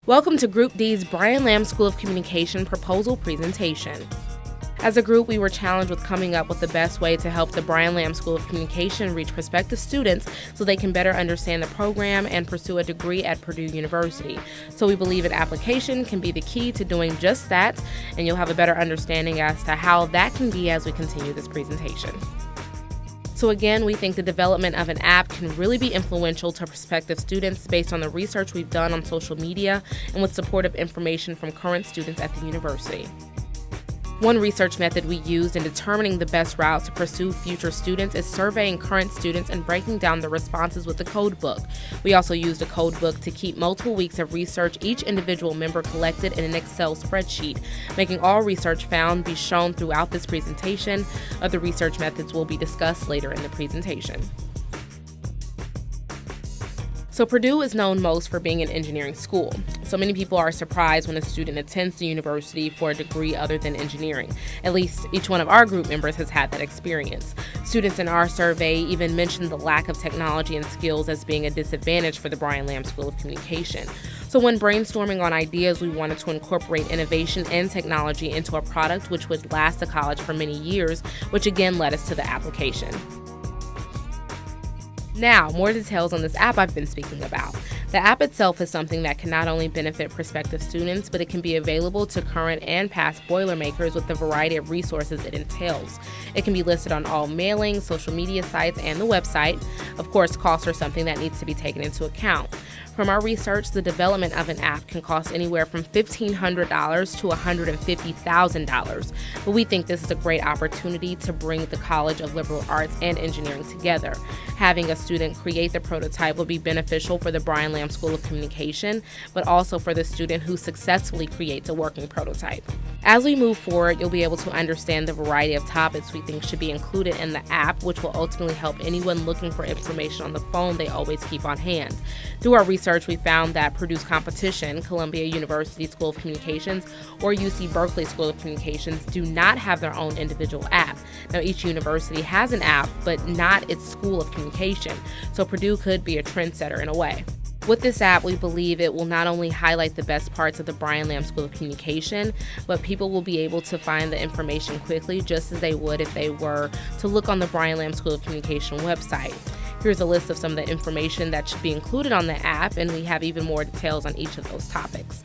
Welcome to Group D's Brian Lamb School of Communication proposal presentation. As a group, we were challenged with coming up with the best way to help the Brian Lamb School of Communication reach prospective students so they can better understand the program and pursue a degree at Purdue University. So we believe an application can be the key to doing just that, and you'll have a better understanding as to how that can be as we continue this presentation. So again, we think the development of an app can really be influential to prospective students based on the research we've done on social media and with supportive information from current students at the university. One research method we used in determining the best route to pursue future students is surveying current students and breaking down the responses with the code book. We also used a code book to keep multiple weeks of research each individual member collected in an Excel spreadsheet, making all research found be shown throughout this presentation. Other research methods will be discussed later in the presentation. So Purdue is known most for being an engineering school. So many people are surprised when a student attends the university for a degree other than engineering. At least each one of our group members has had that experience. Students in our survey even mentioned the lack of technology and skills as being a disadvantage for the Brian Lamb School of Communication. So when brainstorming on ideas, we wanted to incorporate innovation and technology into a product which would last the college for many years, which again led us to the application. Now, more details on this app I've been speaking about. The app itself is something that can not only benefit prospective students, but it can be available to current and past Boilermakers with the variety of resources it entails. It can be listed on all mailing, social media sites, and the website. Of course, costs are something that needs to be taken into account. From our research, the development of an app can cost anywhere from $1,500 to $150,000, but we think this is a great opportunity to bring the College of Liberal Arts and Engineering together. Having a student create the prototype will be beneficial for the Brian Lamb School of Communication, but also for the student who successfully creates a working prototype. As we move forward, you'll be able to understand the variety of topics we think should be included in the app, which will ultimately help anyone looking for information on the phone they always keep on hand. Through our research, we found that Purdue's competition, Columbia University School of Communications or UC Berkeley School of Communications, do not have their own individual app. Now, each university has an app, but not its school of communication, so Purdue could be a trendsetter in a way. With this app, we believe it will not only highlight the best parts of the Brian Lamb School of Communication, but people will be able to find the information quickly just as they would if they were to look on the Brian Lamb School of Communication website. Here's a list of some of the information that should be included on the app, and we have even more details on each of those topics.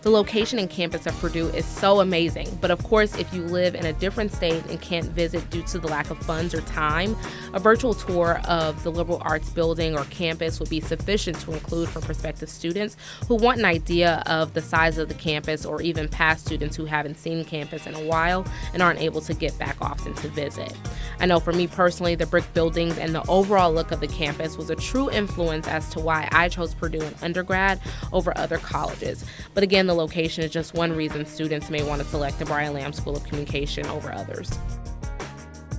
The location and campus of Purdue is so amazing, but of course, if you live in a different state and can't visit due to the lack of funds or time, a virtual tour of the liberal arts building or campus would be sufficient to include for prospective students who want an idea of the size of the campus, or even past students who haven't seen campus in a while and aren't able to get back often to visit. I know for me personally, the brick buildings and the overall look of the campus was a true influence as to why I chose Purdue in undergrad over other colleges. But again, the location is just one reason students may want to select the Brian Lamb School of Communication over others.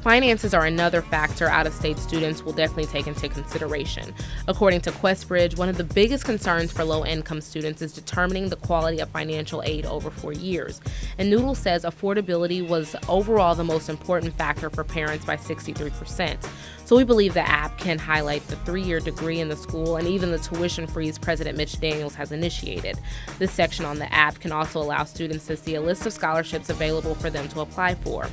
Finances are another factor out-of-state students will definitely take into consideration. According to QuestBridge, one of the biggest concerns for low-income students is determining the quality of financial aid over 4 years. And Noodle says affordability was overall the most important factor for parents by 63%. So we believe the app can highlight the 3-year degree in the school and even the tuition freeze President Mitch Daniels has initiated. This section on the app can also allow students to see a list of scholarships available for them to apply for.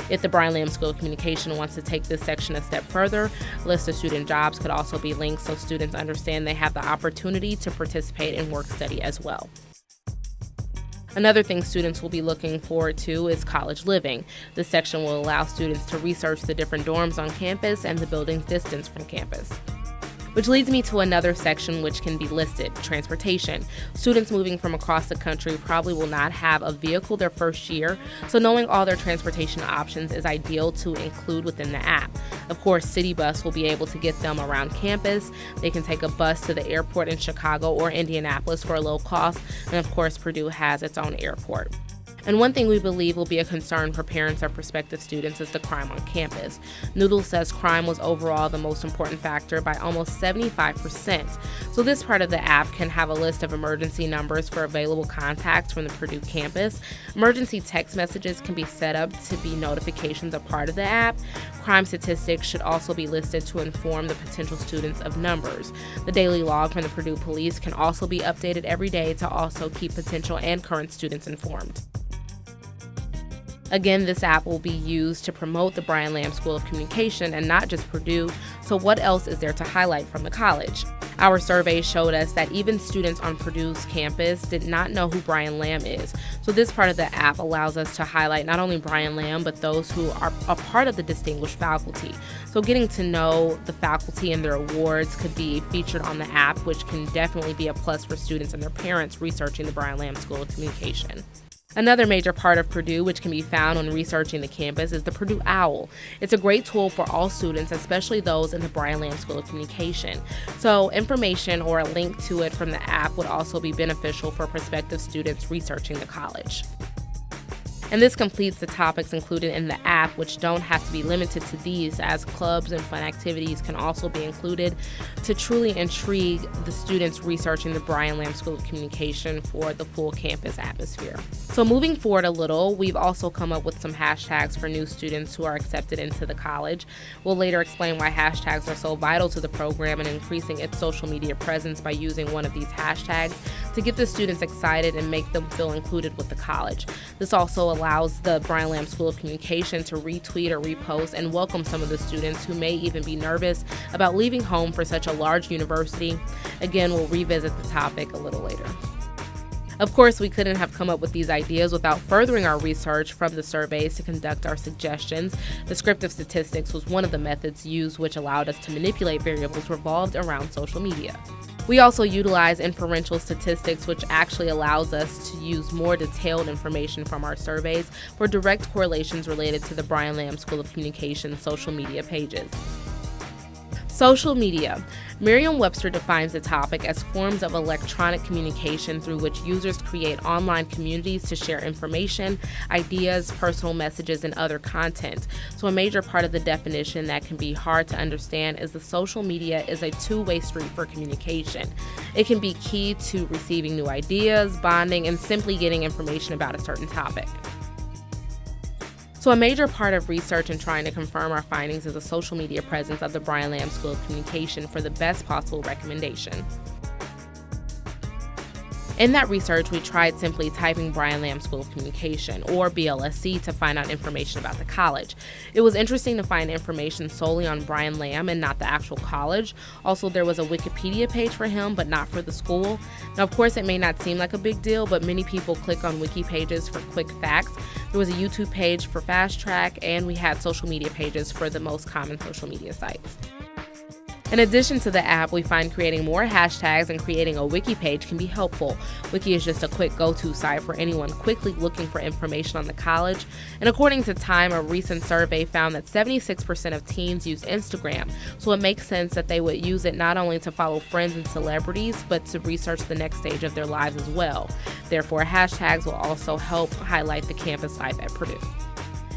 If the Brian Lamb School of Communication wants to take this section a step further, a list of student jobs could also be linked so students understand they have the opportunity to participate in work study as well. Another thing students will be looking forward to is college living. This section will allow students to research the different dorms on campus and the building's distance from campus. Which leads me to another section which can be listed, transportation. Students moving from across the country probably will not have a vehicle their first year, so knowing all their transportation options is ideal to include within the app. Of course, City Bus will be able to get them around campus. They can take a bus to the airport in Chicago or Indianapolis for a low cost, and of course, Purdue has its own airport. And one thing we believe will be a concern for parents of prospective students is the crime on campus. Noodle says crime was overall the most important factor by almost 75%. So this part of the app can have a list of emergency numbers for available contacts from the Purdue campus. Emergency text messages can be set up to be notifications a part of the app. Crime statistics should also be listed to inform the potential students of numbers. The daily log from the Purdue Police can also be updated every day to also keep potential and current students informed. Again, this app will be used to promote the Brian Lamb School of Communication and not just Purdue, so what else is there to highlight from the college? Our survey showed us that even students on Purdue's campus did not know who Brian Lamb is. So this part of the app allows us to highlight not only Brian Lamb, but those who are a part of the distinguished faculty. So getting to know the faculty and their awards could be featured on the app, which can definitely be a plus for students and their parents researching the Brian Lamb School of Communication. Another major part of Purdue, which can be found when researching the campus, is the Purdue OWL. It's a great tool for all students, especially those in the Brian Lamb School of Communication. So information or a link to it from the app would also be beneficial for prospective students researching the college. And this completes the topics included in the app, which don't have to be limited to these, as clubs and fun activities can also be included to truly intrigue the students researching the Brian Lamb School of Communication for the full campus atmosphere. So moving forward a little, we've also come up with some hashtags for new students who are accepted into the college. We'll later explain why hashtags are so vital to the program and increasing its social media presence by using one of these hashtags to get the students excited and make them feel included with the college. This also allows the Brian Lamb School of Communication to retweet or repost and welcome some of the students who may even be nervous about leaving home for such a large university. Again, we'll revisit the topic a little later. Of course, we couldn't have come up with these ideas without furthering our research from the surveys to conduct our suggestions. Descriptive statistics was one of the methods used, which allowed us to manipulate variables revolved around social media. We also utilize inferential statistics, which actually allows us to use more detailed information from our surveys for direct correlations related to the Brian Lamb School of Communication social media pages. Social media. Merriam-Webster defines the topic as forms of electronic communication through which users create online communities to share information, ideas, personal messages, and other content. So a major part of the definition that can be hard to understand is the social media is a two-way street for communication. It can be key to receiving new ideas, bonding, and simply getting information about a certain topic. So a major part of research and trying to confirm our findings is the social media presence of the Brian Lamb School of Communication for the best possible recommendation. In that research, we tried simply typing Brian Lamb School of Communication, or Blsc, to find out information about the college. It was interesting to find information solely on Brian Lamb and not the actual college. Also, there was a Wikipedia page for him, but not for the school. Now, of course, it may not seem like a big deal, but many people click on wiki pages for quick facts. There was a YouTube page for Fast Track, and we had social media pages for the most common social media sites. In addition to the app, we find creating more hashtags and creating a wiki page can be helpful. Wiki is just a quick go-to site for anyone quickly looking for information on the college. And according to Time, a recent survey found that 76% of teens use Instagram. So it makes sense that they would use it not only to follow friends and celebrities, but to research the next stage of their lives as well. Therefore, hashtags will also help highlight the campus life at Purdue.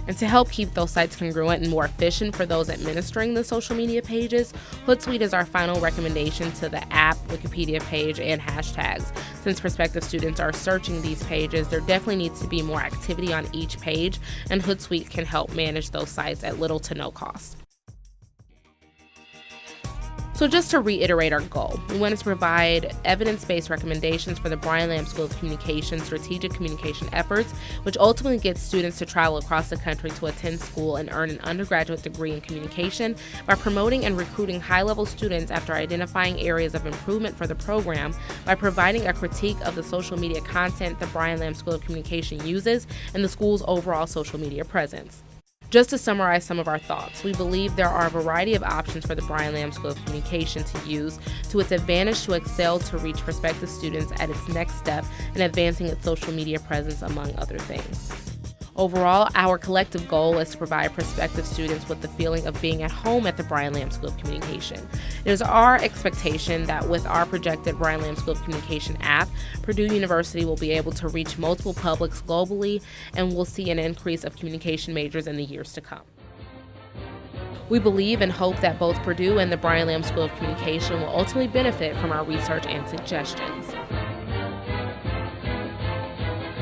And to help keep those sites congruent and more efficient for those administering the social media pages, Hootsuite is our final recommendation to the app, Wikipedia page, and hashtags. Since prospective students are searching these pages, there definitely needs to be more activity on each page, and Hootsuite can help manage those sites at little to no cost. So just to reiterate our goal, we want to provide evidence-based recommendations for the Brian Lamb School of Communication strategic communication efforts, which ultimately gets students to travel across the country to attend school and earn an undergraduate degree in communication by promoting and recruiting high-level students after identifying areas of improvement for the program, by providing a critique of the social media content the Brian Lamb School of Communication uses, and the school's overall social media presence. Just to summarize some of our thoughts, we believe there are a variety of options for the Brian Lamb School of Communication to use to its advantage to excel to reach prospective students at its next step in advancing its social media presence, among other things. Overall, our collective goal is to provide prospective students with the feeling of being at home at the Brian Lamb School of Communication. It is our expectation that with our projected Brian Lamb School of Communication app, Purdue University will be able to reach multiple publics globally, and we'll see an increase of communication majors in the years to come. We believe and hope that both Purdue and the Brian Lamb School of Communication will ultimately benefit from our research and suggestions.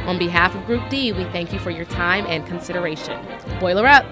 On behalf of Group D, we thank you for your time and consideration. Boiler up!